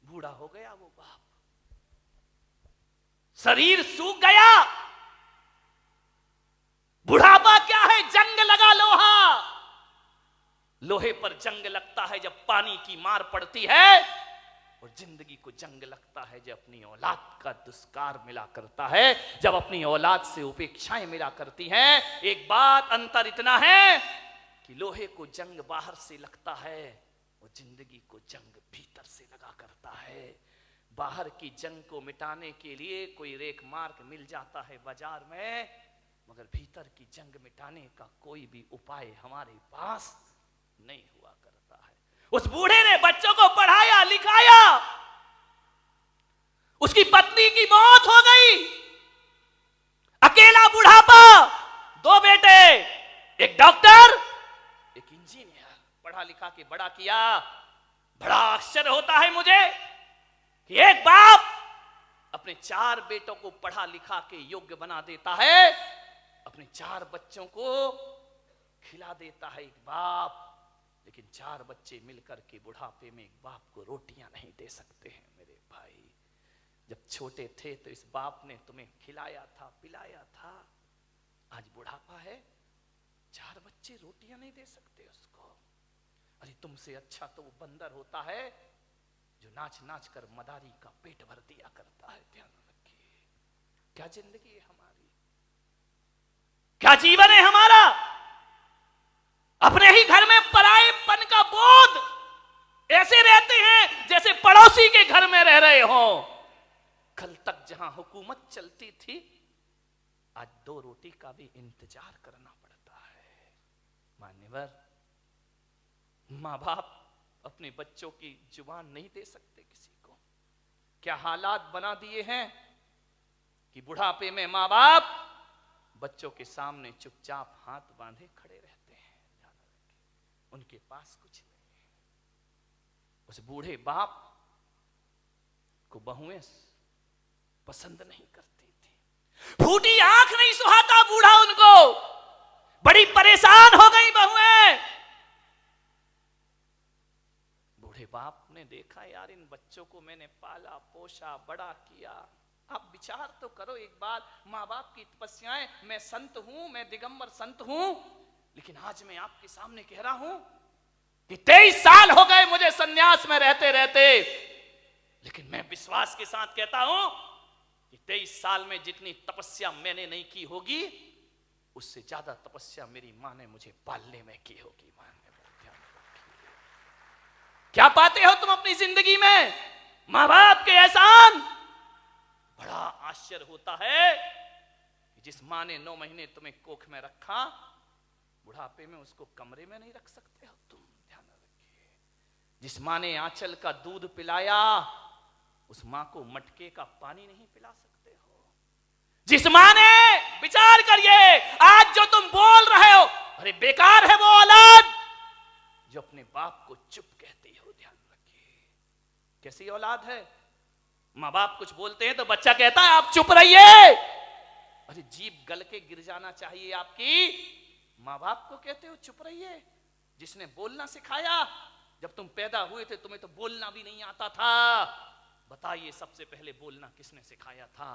बूढ़ा हो गया वो बाप, शरीर सूख गया। बुढ़ापा क्या है? जंग लगा लोहा। लोहे पर जंग लगता है जब पानी की मार पड़ती है, और जिंदगी को जंग लगता है जब अपनी औलाद का दुष्कार मिला करता है, जब अपनी औलाद से उपेक्षाएं मिला करती हैं। एक बात अंतर इतना है कि लोहे को जंग बाहर से लगता है, वो जिंदगी को जंग भीतर से लगा करता है। बाहर की जंग को मिटाने के लिए कोई रेख मार्क मिल जाता है बाजार में, मगर भीतर की जंग मिटाने का कोई भी उपाय हमारे पास नहीं हुआ करता है। उस बूढ़े ने बच्चों को पढ़ाया लिखाया, उसकी पत्नी की मौत हो गई, अकेला बुढ़ापा, 2 बेटे, एक डॉक्टर एक इंजीनियर, पढ़ा लिखा के बड़ा किया। बड़ा आश्चर्य होता है मुझे कि एक बाप अपने 4 बेटों को पढ़ा लिखा के योग्य बना देता है, अपने 4 बच्चों को खिला देता है एक बाप, लेकिन 4 बच्चे मिलकर के बुढ़ापे में एक बाप को रोटियां नहीं दे सकते हैं। मेरे भाई, जब छोटे थे तो इस बाप ने तुम्हें खिलाया था, पिलाया था, आज बुढ़ापा है, 4 बच्चे रोटियां नहीं दे सकते उसको। अरे तुमसे अच्छा तो वो बंदर होता है जो नाच नाच कर मदारी का पेट भर दिया करता है। ध्यान रखिए, क्या जिंदगी है हमारी, क्या जीवन है हमारा। अपने ही घर में परायेपन का बोध, ऐसे रहते हैं जैसे पड़ोसी के घर में रह रहे हो। कल तक जहां हुकूमत चलती थी, आज 2 रोटी का भी इंतजार करना पड़ता है। मान्यवर, माँ बाप अपने बच्चों की जुबान नहीं दे सकते किसी को। क्या हालात बना दिए हैं कि बुढ़ापे में माँ बाप बच्चों के सामने चुपचाप हाथ बांधे खड़े रहते हैं। उनके पास कुछ नहीं है। उस बूढ़े बाप को बहुएं पसंद नहीं करती थी, फूटी आंख नहीं सुहाता बूढ़ा उनको, बड़ी परेशान हो गई बहुएं। बूढ़े बाप ने देखा, यार इन बच्चों को मैंने पाला पोसा बड़ा किया, आप विचार तो करो एक बार, माँ बाप की तपस्याएं, मैं संत हूं, मैं दिगंबर संत हूं, लेकिन आज मैं आपके सामने कह रहा हूं कि 23 साल हो गए मुझे सन्यास में रहते रहते, लेकिन मैं विश्वास के साथ कहता हूं कि 23 साल में जितनी तपस्या मैंने नहीं की होगी, उससे ज्यादा तपस्या मेरी मां ने मुझे पालने में की होगी। क्या पाते हो तुम अपनी जिंदगी में? मां बाप के एहसान। बड़ा आश्चर्य होता है कि जिस मां ने 9 महीने तुम्हें कोख में रखा, बुढ़ापे में उसको कमरे में नहीं रख सकते हो तुम। ध्यान रखिए, जिस मां ने आंचल का दूध पिलाया, उस मां को मटके का पानी नहीं पिला सकते हो। जिस मां ने, विचार करिए, आज जो तुम बोल रहे हो, अरे बेकार है वो औलाद जो अपने बाप को चुप कहती हो। ध्यान रखिए, कैसी औलाद है। माँ बाप कुछ बोलते हैं तो बच्चा कहता है आप चुप रहिए। अरे जीभ गल के गिर जाना चाहिए आपकी, माँ बाप को कहते हो चुप रहिए। जिसने बोलना सिखाया, जब तुम पैदा हुए थे तुम्हें तो बोलना भी नहीं आता था। बताइए सबसे पहले बोलना किसने सिखाया था?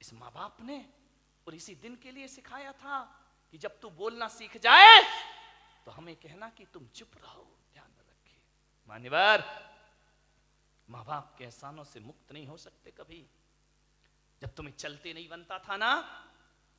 इस माँ बाप ने। और इसी दिन के लिए सिखाया था कि जब तू बोलना सीख जाए तो हमें कहना कि तुम चुप रहो। ध्यान रखिए मान्यवर, माँ बाप के एहसानों से मुक्त नहीं हो सकते कभी। जब तुम्हें चलते नहीं बनता था ना,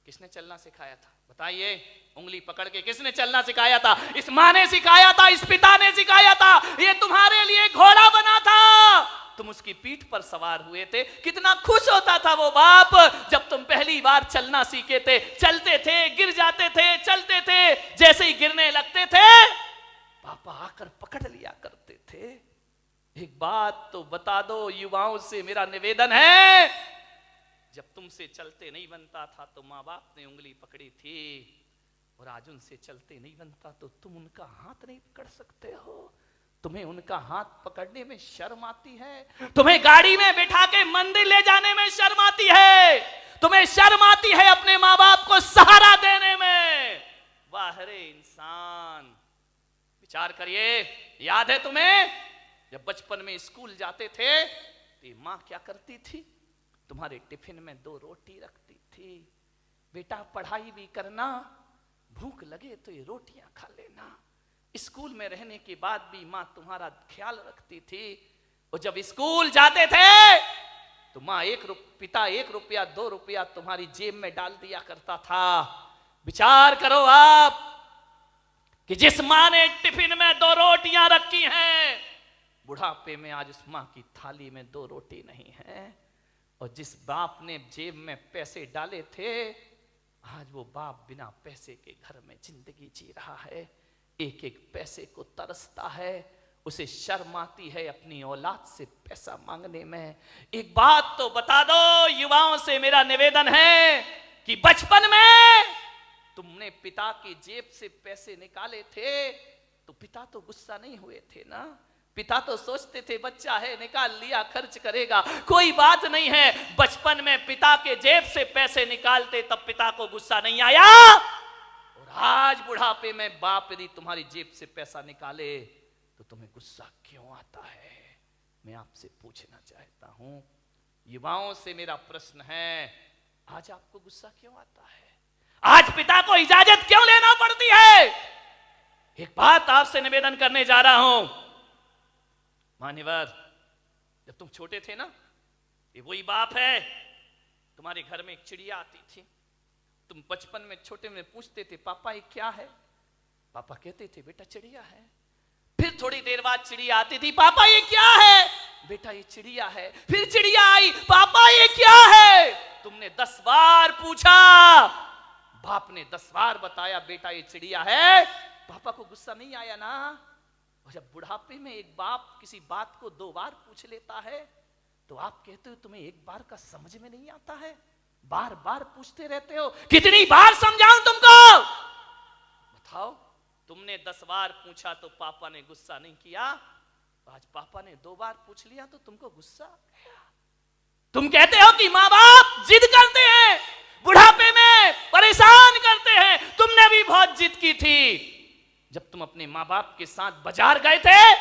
किसने चलना सिखाया था? बताइए, उंगली पकड़ के किसने चलना सिखाया था? इस माँ ने सिखाया था, इस पिता ने सिखाया था। ये तुम्हारे लिए घोड़ा बना था, तुम उसकी पीठ पर सवार हुए थे। कितना खुश होता था वो बाप जब तुम पहली बार चलना सीखे थे। चलते थे, गिर जाते थे, चलते थे, जैसे ही गिरने लगते थे पापा आकर पकड़ लिया करते थे। एक बात तो बता दो, युवाओं से मेरा निवेदन है, जब तुमसे चलते नहीं बनता था तो माँ बाप ने उंगली पकड़ी थी, और आज उनसे चलते नहीं बनता तो तुम उनका हाथ नहीं पकड़ सकते हो। तुम्हें उनका हाथ पकड़ने में शर्म आती है, तुम्हें गाड़ी में बिठा के मंदिर ले जाने में शर्म आती है, तुम्हें शर्म आती है अपने माँ बाप को सहारा देने में। वाह रे इंसान, विचार करिए। याद है तुम्हें जब बचपन में स्कूल जाते थे तो माँ क्या करती थी, तुम्हारे टिफिन में 2 रोटी रखती थी, बेटा पढ़ाई भी करना, भूख लगे तो ये रोटियां खा लेना। स्कूल में रहने के बाद भी माँ तुम्हारा ख्याल रखती थी। और जब स्कूल जाते थे तो माँ पिता 1 रुपया 2 रुपया तुम्हारी जेब में डाल दिया करता था। विचार करो आप कि जिस माँ ने टिफिन में 2 रोटियां रखी हैं, बुढ़ापे में आज उस माँ की थाली में 2 रोटी नहीं है। और जिस बाप ने जेब में पैसे डाले थे, आज वो बाप बिना पैसे के घर में जिंदगी जी रहा है, एक एक पैसे को तरसता है, उसे शर्म आती है अपनी औलाद से पैसा मांगने में। एक बात तो बता दो, युवाओं से मेरा निवेदन है कि बचपन में तुमने पिता की जेब से पैसे निकाले थे तो पिता तो गुस्सा नहीं हुए थे ना? पिता तो सोचते थे बच्चा है, निकाल लिया, खर्च करेगा, कोई बात नहीं है। बचपन में पिता के जेब से पैसे निकालते तब पिता को गुस्सा नहीं आया। और आज बुढ़ापे में बाप यदि तुम्हारी जेब से पैसा निकाले तो तुम्हें गुस्सा क्यों आता है? मैं आपसे पूछना चाहता हूं, युवाओं से मेरा प्रश्न है, आज आपको गुस्सा क्यों आता है? आज पिता को इजाजत क्यों लेना पड़ती है? एक बात आपसे निवेदन करने जा रहा हूं मान्यवर, जब तुम छोटे थे ना, ये वही बाप है, तुम्हारे घर में एक चिड़िया आती थी, तुम बचपन में छोटे में पूछते थे पापा ये क्या है? पापा कहते थे बेटा चिड़िया है। फिर थोड़ी देर बाद चिड़िया आती थी, पापा ये क्या है? बेटा ये चिड़िया है। फिर चिड़िया आई, पापा ये क्या है? तुमने 10 बार पूछा, बाप ने 10 बार बताया बेटा ये चिड़िया है। पापा को गुस्सा नहीं आया ना? और जब बुढ़ापे में एक बाप किसी बात को 2 बार पूछ लेता है तो आप कहते हो तुम्हें एक बार का समझ में नहीं आता है, बार बार पूछते रहते हो। कितनी बार समझाऊं तुमको? बताओ, तुमने 10 बार पूछा तो पापा ने गुस्सा नहीं किया, आज पापा ने 2 बार पूछ लिया तो तुमको गुस्सा आ गया। तुम कहते हो कि माँ बाप जिद करते हैं, बुढ़ापे में परेशान करते हैं। तुमने भी बहुत जिद की थी जब तुम अपने माँ बाप के साथ बाजार गए थे,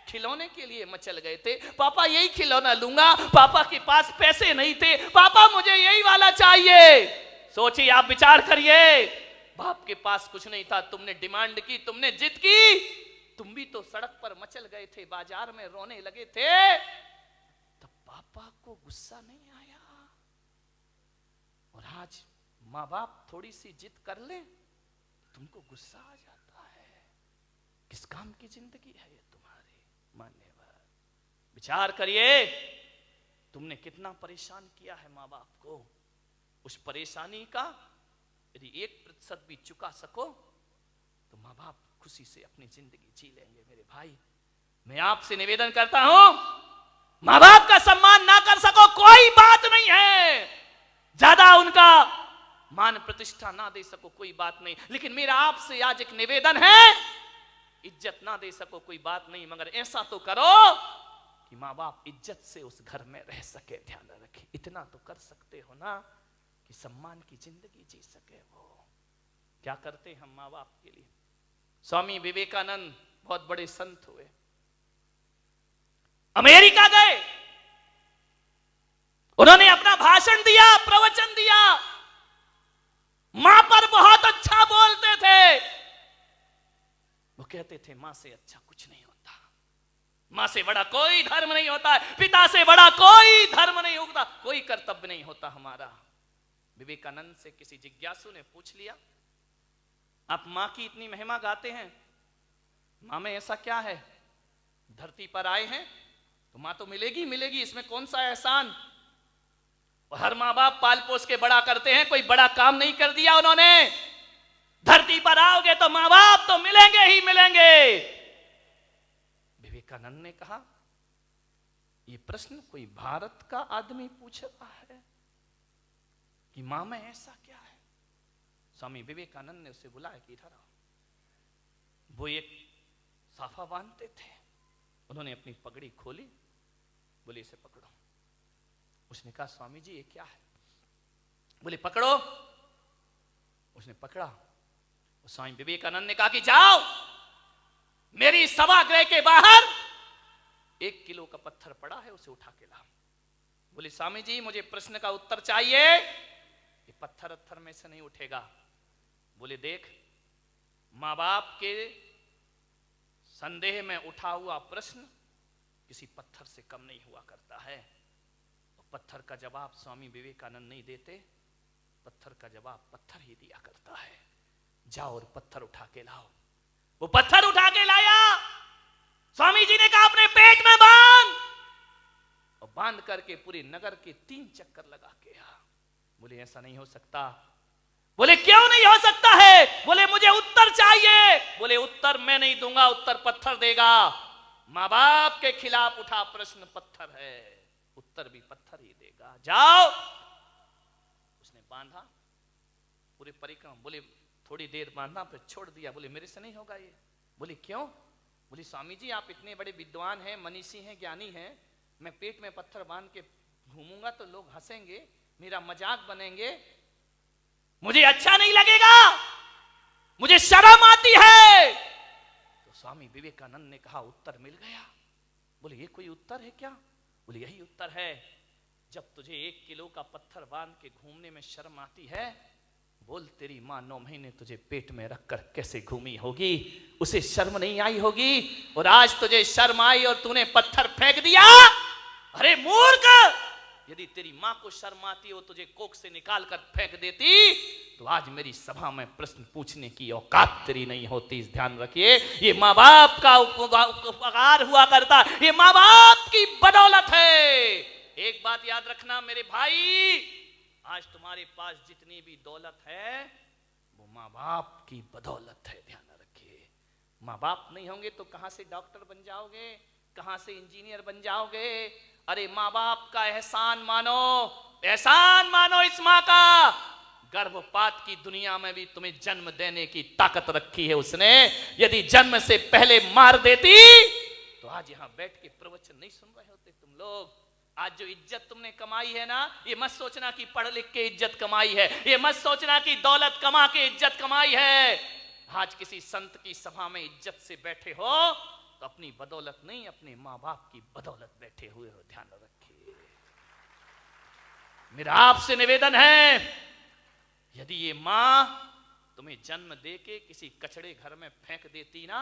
खिलौने के लिए मचल गए थे, पापा यही खिलौना लूंगा, पापा के पास पैसे नहीं थे, पापा मुझे यही वाला चाहिए। सोचिए, आप विचार करिए, बाप के पास कुछ नहीं था, तुमने डिमांड की, तुमने जिद की, तुम भी तो सड़क पर मचल गए थे, बाजार में रोने लगे थे, तब पापा को गुस्सा नहीं आया। और आज माँ बाप थोड़ी सी जिद कर ले तुमको गुस्सा आ जाता है। किस काम की जिंदगी है ये तुम्हारी? मान्यवर, विचार करिए, तुमने कितना परेशान किया है माँ बाप को। उस परेशानी का यदि 1% भी चुका सको तो माँ बाप खुशी से अपनी जिंदगी जी लेंगे। मेरे भाई, मैं आपसे निवेदन करता हूं, माँ बाप का सम्मान ना कर सको कोई बात नहीं है, ज्यादा उनका मान प्रतिष्ठा ना दे सको कोई बात नहीं, लेकिन मेरा आपसे आज एक निवेदन है, इज्जत ना दे सको कोई बात नहीं, मगर ऐसा तो करो कि माँ बाप इज्जत से उस घर में रह सके। ध्यान रखें, इतना तो कर सकते हो ना कि सम्मान की जिंदगी जी सके। वो क्या करते हम माँ बाप के लिए? स्वामी विवेकानंद बहुत बड़े संत हुए, अमेरिका गए, उन्होंने अपना भाषण दिया, प्रवचन दिया, मां पर बहुत अच्छा बोलते थे। वो कहते थे मां से अच्छा कुछ नहीं होता, मां से बड़ा कोई धर्म नहीं होता है, पिता से बड़ा कोई धर्म नहीं होता, कोई कर्तव्य नहीं होता हमारा। विवेकानंद से किसी जिज्ञासु ने पूछ लिया, आप मां की इतनी महिमा गाते हैं, मां में ऐसा क्या है? धरती पर आए हैं तो मां तो मिलेगी मिलेगी, इसमें कौन सा एहसान? और हर मां बाप पाल पोस के बड़ा करते हैं, कोई बड़ा काम नहीं कर दिया उन्होंने। धरती पर आओगे तो मां बाप तो मिलेंगे ही मिलेंगे। विवेकानंद ने कहा, ये प्रश्न कोई भारत का आदमी पूछ रहा है कि मां में ऐसा क्या है? स्वामी विवेकानंद ने उसे बुलाया कि इधर आओ। वो एक साफा बांधते थे, उन्होंने अपनी पगड़ी खोली, बोले इसे पकड़ो। उसने कहा स्वामी जी ये क्या है? बोले पकड़ो। उसने पकड़ा। स्वामी विवेकानंद ने कहा कि जाओ मेरी सभागृह के बाहर 1 किलो का पत्थर पड़ा है, उसे उठा के लाओ। बोले स्वामी जी मुझे प्रश्न का उत्तर चाहिए। ये पत्थर अत्थर में से नहीं उठेगा। बोले देख, मां बाप के संदेह में उठा हुआ प्रश्न किसी पत्थर से कम नहीं हुआ करता है। और पत्थर का जवाब स्वामी विवेकानंद नहीं देते, पत्थर का जवाब पत्थर ही दिया करता है। जाओ और पत्थर उठा के लाओ। वो पत्थर उठा के लाया। स्वामी जी ने कहा अपने पेट में बांध, और बांध करके पूरे नगर के 3 चक्कर लगा के आ। बोले ऐसा नहीं हो सकता। बोले क्यों नहीं हो सकता है? बोले मुझे उत्तर चाहिए। बोले उत्तर मैं नहीं दूंगा, उत्तर पत्थर देगा। मां बाप के खिलाफ उठा प्रश्न पत्थर है, उत्तर भी पत्थर ही देगा। जाओ। उसने बांधा पूरे परिक्रमा। बोले थोड़ी देर बांधा फिर छोड़ दिया। बोले मेरे से नहीं होगा ये। बोले क्यों? बोले स्वामी जी आप इतने बड़े विद्वान हैं, मनीषी हैं, ज्ञानी हैं, मैं पेट में पत्थर बांध के घूमूंगा तो लोग हंसेंगे, मेरा मजाक बनेंगे, मुझे अच्छा नहीं लगेगा, मुझे शर्म आती है। तो स्वामी विवेकानंद ने कहा उत्तर मिल गया। बोले ये कोई उत्तर है क्या? बोले यही उत्तर है। जब तुझे 1 किलो का पत्थर बांध के घूमने में शर्म आती है, बोल तेरी मां 9 महीने तुझे पेट में रखकर कैसे घूमी होगी, उसे शर्म नहीं आई होगी। और आज तुझे शर्म आई और तूने पत्थर फेंक दिया। अरे मूर्ख, यदि तेरी मां को शर्म आती हो तुझे कोख से निकाल कर फेंक देती तो आज मेरी सभा में प्रश्न पूछने की औकात तेरी नहीं होती। इस ध्यान रखिए, ये मां बाप का उपकार हुआ करता, ये मां बाप की बदौलत है। एक बात याद रखना मेरे भाई, आज तुम्हारे पास जितनी भी दौलत है वो माँ बाप की बदौलत है। ध्यान रखिए, माँ बाप नहीं होंगे तो कहां से डॉक्टर बन जाओगे, कहां से इंजीनियर बन जाओगे? अरे माँ बाप का एहसान मानो, एहसान मानो इस माँ का। गर्भपात की दुनिया में भी तुम्हें जन्म देने की ताकत रखी है उसने। यदि जन्म से पहले मार देती तो आज यहां बैठ के प्रवचन नहीं सुन रहे होते तुम लोग। आज जो इज्जत तुमने कमाई है ना, ये मत सोचना कि पढ़ लिख के इज्जत कमाई है, ये मत सोचना कि दौलत कमा के इज्जत कमाई है। आज किसी संत की सभा में इज्जत से बैठे हो तो अपनी बदौलत नहीं, अपने माँ बाप की बदौलत बैठे हुए हो। ध्यान रखिए, मेरा आपसे निवेदन है, यदि ये माँ तुम्हें जन्म दे के किसी कचड़े घर में फेंक देती ना,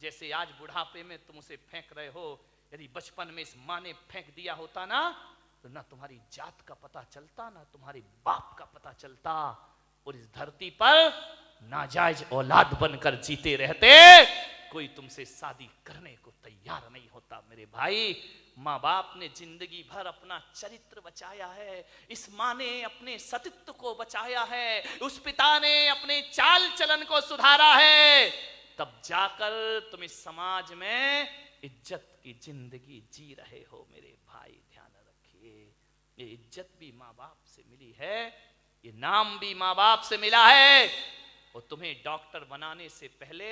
जैसे आज बुढ़ापे में तुम उसे फेंक रहे हो, यदि बचपन में इस माँ ने फेंक दिया होता ना तो ना तुम्हारी जात का पता चलता, ना तुम्हारे बाप का पता चलता, और इस धरती पर नाजायज औलाद बनकर जीते रहते। कोई तुमसे शादी करने को तैयार नहीं होता। मेरे भाई, माँ बाप ने जिंदगी भर अपना चरित्र बचाया है, इस माँ ने अपने सतीत्व को बचाया है, उस पिता ने अपने चाल चलन को सुधारा है, तब जाकर तुम इस समाज में इज्जत की जिंदगी जी रहे हो। मेरे भाई ध्यान रखिए, ये इज्जत भी माँ बाप से मिली है, ये नाम भी माँ बाप से मिला है। और तुम्हें डॉक्टर बनाने से पहले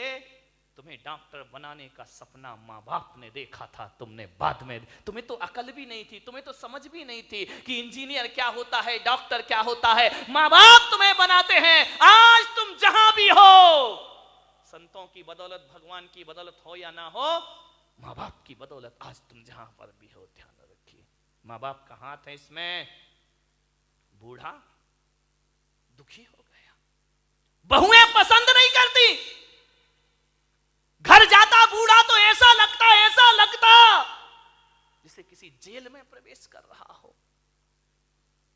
तुम्हें डॉक्टर बनाने का सपना माँ बाप ने देखा था, तुमने बाद में, तुम्हें तो अकल भी नहीं थी, तुम्हें तो समझ भी नहीं थी कि इंजीनियर क्या होता है, डॉक्टर क्या होता है। माँ बाप तुम्हें बनाते हैं। आज तुम जहां भी हो, संतों की बदौलत, भगवान की बदौलत हो या ना हो, माँ बाप की बदौलत आज तुम जहां पर भी हो। ध्यान रखिए, माँ बाप का हाथ है इसमें। बूढ़ा दुखी हो गया, बहुएं पसंद नहीं करती, घर जाता बूढ़ा तो ऐसा लगता जैसे किसी जेल में प्रवेश कर रहा हो।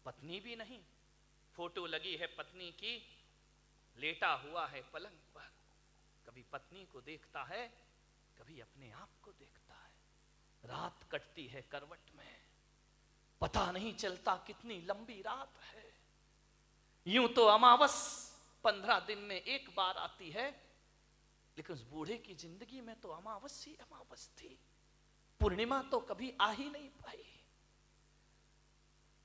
पत्नी भी नहीं, फोटो लगी है पत्नी की, लेटा हुआ है पलंग पर, कभी पत्नी को देखता है, कभी अपने आप को देखता है। रात कटती है करवट में, पता नहीं चलता कितनी लंबी रात है। यूं तो अमावस 15 दिन में एक बार आती है, लेकिन उस बूढ़े की जिंदगी में तो अमावस ही अमावस थी, पूर्णिमा तो कभी आ ही नहीं पाई।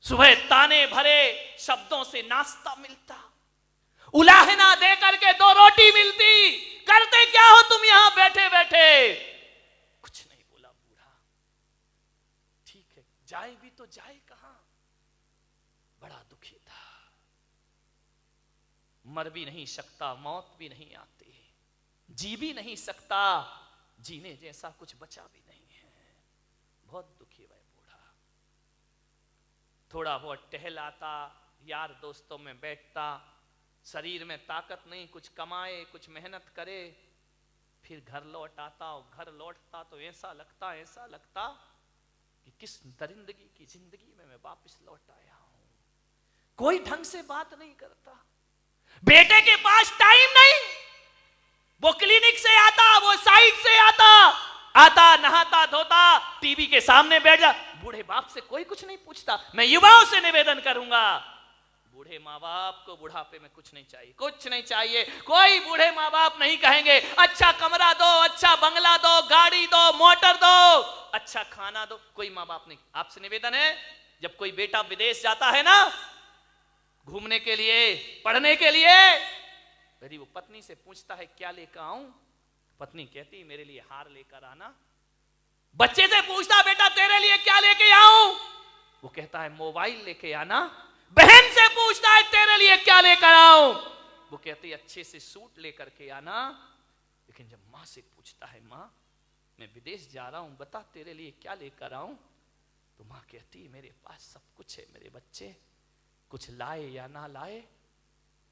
सुबह ताने भरे शब्दों से नाश्ता मिलता, उलाहना दे करके 2 रोटी मिलती, करते क्या हो तुम यहां बैठे बैठे? कुछ नहीं बोला बूढ़ा। ठीक है, जाए भी तो जाए कहां? बड़ा दुखी था, मर भी नहीं सकता, मौत भी नहीं आती, जी भी नहीं सकता, जीने जैसा कुछ बचा भी नहीं है। बहुत दुखी वह बूढ़ा। थोड़ा बहुत टहलाता, यार दोस्तों में बैठता, शरीर में ताकत नहीं, कुछ कमाए, कुछ मेहनत करे, फिर घर लौट आता। और घर लौटता तो ऐसा लगता कि किस दरिंदगी की जिंदगी में मैं वापस लौट आया हूं। कोई ढंग से बात नहीं करता, बेटे के पास टाइम नहीं, वो क्लिनिक से आता, वो साइट से आता नहाता धोता, टीवी के सामने बैठ जा। बूढ़े बाप से कोई कुछ नहीं पूछता। मैं युवाओं से निवेदन करूंगा, बूढ़े माँ बाप को बुढ़ापे में कुछ नहीं चाहिए, कुछ नहीं चाहिए। कोई बूढ़े माँ बाप नहीं कहेंगे अच्छा कमरा दो, अच्छा बंगला दो, गाड़ी दो, मोटर दो, अच्छा खाना दो। कोई माँ बाप नहीं। आपसे निवेदन है, जब कोई बेटा विदेश जाता है ना घूमने के लिए, पढ़ने के लिए, यदि वो पत्नी से पूछता है क्या लेकर आऊं, पत्नी कहती मेरे लिए हार लेकर आना। बच्चे से पूछता बेटा तेरे लिए क्या लेके आऊं, वो कहता है मोबाइल लेके आना। बहन से पूछता है तेरे लिए क्या लेकर आऊं, वो कहती है अच्छे से सूट लेकर के आना। लेकिन जब माँ से पूछता है माँ मैं विदेश जा रहा हूं, बता तेरे लिए क्या लेकर आऊं, तो माँ कहती है मेरे पास सब कुछ है मेरे बच्चे, कुछ लाए या ना लाए,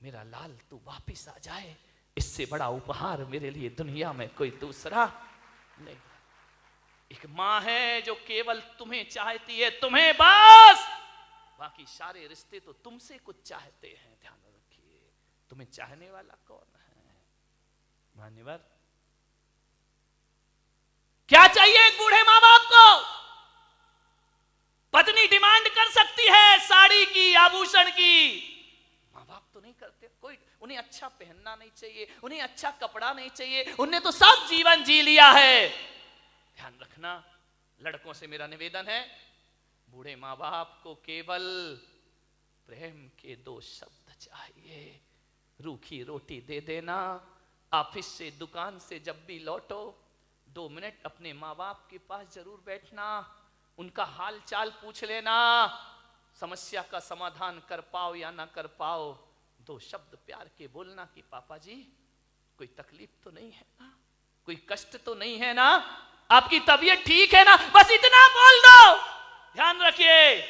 मेरा लाल तू वापिस आ जाए, इससे बड़ा उपहार मेरे लिए दुनिया में कोई दूसरा नहीं। एक माँ है जो केवल तुम्हें चाहती है, तुम्हें बस, बाकी सारे रिश्ते तो तुमसे कुछ चाहते हैं। ध्यान रखिए, तुम्हें चाहने वाला कौन है? मान्यवर, क्या चाहिए एक बूढ़े माँ बाप को? पत्नी डिमांड कर सकती है साड़ी की, आभूषण की, माँ बाप तो नहीं करते। कोई उन्हें अच्छा पहनना नहीं चाहिए, उन्हें अच्छा कपड़ा नहीं चाहिए, उन्हें तो सब जीवन जी लिया है। ध्यान रखना, लड़कों से मेरा निवेदन है, बूढ़े माँ बाप को केवल प्रेम के 2 शब्द चाहिए। रूखी रोटी दे देना, ऑफिस से दुकान से जब भी लौटो 2 मिनट अपने माँ बाप के पास जरूर बैठना, उनका हाल चाल पूछ लेना, समस्या का समाधान कर पाओ या ना कर पाओ 2 शब्द प्यार के बोलना कि पापा जी कोई तकलीफ तो नहीं है ना, कोई कष्ट तो नहीं है ना, आपकी तबीयत ठीक है ना, बस इतना बोल दो। ध्यान रखिए,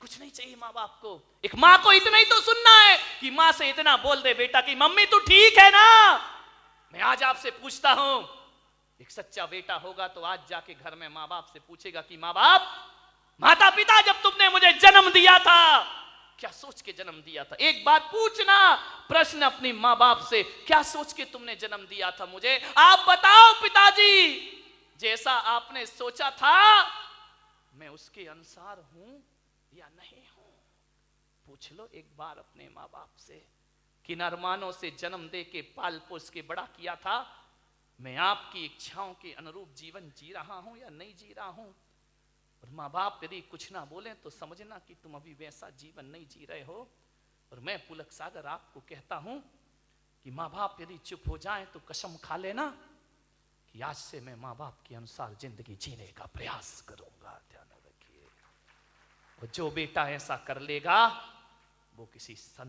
कुछ नहीं चाहिए माँ बाप को। एक माँ को इतना ही तो सुनना है कि माँ से इतना बोल दे बेटा कि मम्मी तू ठीक है ना। मैं आज आपसे पूछता हूं, एक सच्चा बेटा होगा तो आज जाके घर में माँ बाप से पूछेगा कि माँ बाप, माता पिता जब तुमने मुझे जन्म दिया था क्या सोच के जन्म दिया था? एक बात पूछना प्रश्न अपनी माँ बाप से, क्या सोच के तुमने जन्म दिया था मुझे? आप बताओ पिताजी, जैसा आपने सोचा था मैं उसके अनुसार हूं या नहीं हूं? पूछ लो एक बार अपने माँ बाप से। किन अरमानों से जन्म दे के पाल पोस के बड़ा किया था, मैं आपकी इच्छाओं के अनुरूप जीवन जी रहा हूं या नहीं जी रहा हूं? और माँ बाप यदि कुछ ना बोले तो समझना कि तुम अभी वैसा जीवन नहीं जी रहे हो। और मैं पुलक सागर आपको कहता हूं कि माँ बाप यदि चुप हो जाएं तो कसम खा लेना कि आज से मैं माँ बाप के अनुसार जिंदगी जीने का प्रयास करूंगा। ध्यान रखिए, और जो बेटा ऐसा कर लेगा वो किसी